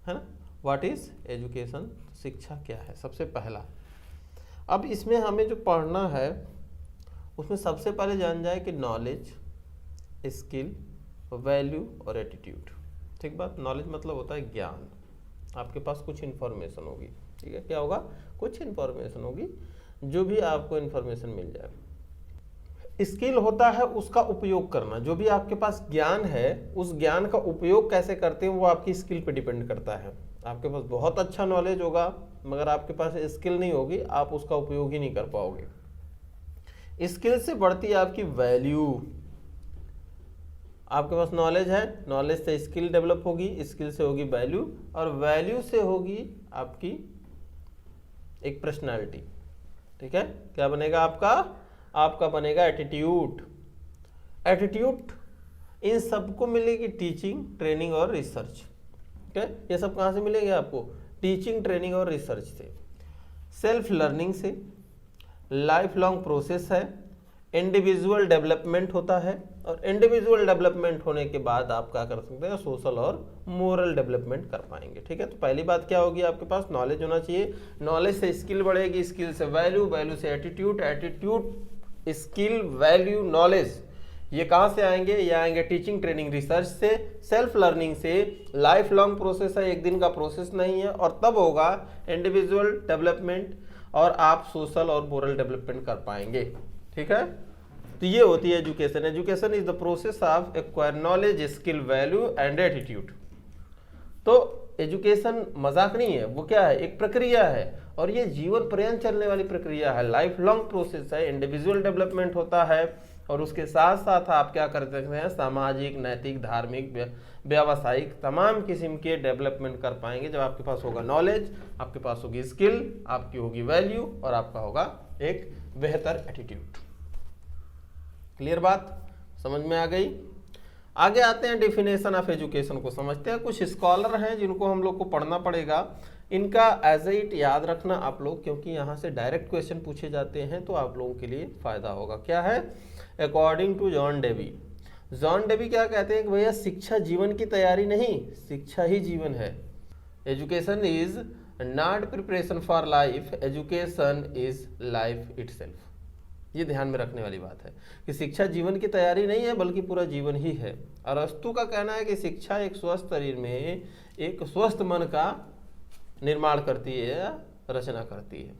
है ना। What is education, शिक्षा क्या है, सबसे पहला। अब इसमें हमें जो पढ़ना है उसमें सबसे पहले जान जाए कि नॉलेज, स्किल, वैल्यू और एटीट्यूड। ठीक बात, नॉलेज मतलब होता है ज्ञान, आपके पास कुछ इन्फॉर्मेशन होगी, ठीक है, क्या होगा, कुछ इन्फॉर्मेशन होगी, जो भी आपको इन्फॉर्मेशन मिल जाए। स्किल होता है उसका उपयोग करना, जो भी आपके पास ज्ञान है उस ज्ञान का उपयोग कैसे करते हैं वो आपकी स्किल पे डिपेंड करता है। आपके पास बहुत अच्छा नॉलेज होगा मगर आपके पास स्किल नहीं होगी, आप उसका उपयोग ही नहीं कर पाओगे। स्किल से बढ़ती है आपकी वैल्यू। आपके पास नॉलेज है, नॉलेज से स्किल डेवलप होगी, स्किल से होगी वैल्यू, और वैल्यू से होगी आपकी एक पर्सनालिटी। ठीक है, क्या बनेगा आपका, आपका बनेगा एटीट्यूड। एटीट्यूड इन सबको मिलेगी टीचिंग, ट्रेनिंग और रिसर्च। ठीक है, ये सब कहाँ से मिलेंगे आपको, टीचिंग, ट्रेनिंग और रिसर्च से, सेल्फ लर्निंग से, लाइफ लॉन्ग प्रोसेस है, इंडिविजुअल डेवलपमेंट होता है, और इंडिविजुअल डेवलपमेंट होने के बाद आप क्या कर सकते हैं, सोशल और मोरल डेवलपमेंट कर पाएंगे। ठीक है, तो पहली बात क्या होगी, आपके पास नॉलेज होना चाहिए, नॉलेज से स्किल बढ़ेगी, स्किल से वैल्यू, वैल्यू से attitude, attitude, skill, value, knowledge, ये कहाँ से आएंगे, ये आएंगे टीचिंग, ट्रेनिंग, रिसर्च से, सेल्फ लर्निंग से, लाइफ लॉन्ग प्रोसेस है, एक दिन का प्रोसेस नहीं है, और तब होगा इंडिविजुअल डेवलपमेंट, और आप सोशल और मोरल डेवलपमेंट कर पाएंगे। ठीक है, तो ये होती है education. Education is the process of acquire knowledge, skill, value and attitude. तो एजुकेशन मजाक नहीं है, वो क्या है, एक प्रक्रिया है, और ये जीवन पर्यंत चलने वाली प्रक्रिया है, लाइफ लॉन्ग प्रोसेस है, इंडिविजुअल डेवलपमेंट होता है, और उसके साथ साथ आप क्या कर सकते हैं, सामाजिक, नैतिक, धार्मिक, व्यावसायिक, तमाम किस्म के डेवलपमेंट कर पाएंगे जब आपके पास होगा नॉलेज, आपके पास होगी स्किल, आपकी होगी वैल्यू, और आपका होगा एक बेहतर एटीट्यूड। क्लियर बात, समझ में आ गई। आगे आते हैं डेफिनेशन ऑफ एजुकेशन को समझते हैं। कुछ स्कॉलर हैं जिनको हम लोग को पढ़ना पड़ेगा, इनका एज इट याद रखना आप लोग, क्योंकि यहाँ से डायरेक्ट क्वेश्चन पूछे जाते हैं, तो आप लोगों के लिए फायदा होगा। क्या है, according to John Dewey. John Dewey क्या कहते हैं कि भैया शिक्षा जीवन की तैयारी नहीं, शिक्षा ही जीवन है। Education is not preparation for life, education is life itself. ये ध्यान में रखने वाली बात है कि शिक्षा जीवन की तैयारी नहीं है बल्कि पूरा जीवन ही है। अरस्तु का कहना है कि शिक्षा एक स्वस्थ शरीर में एक स्वस्थ मन का निर्माण करती है या रचना करती है।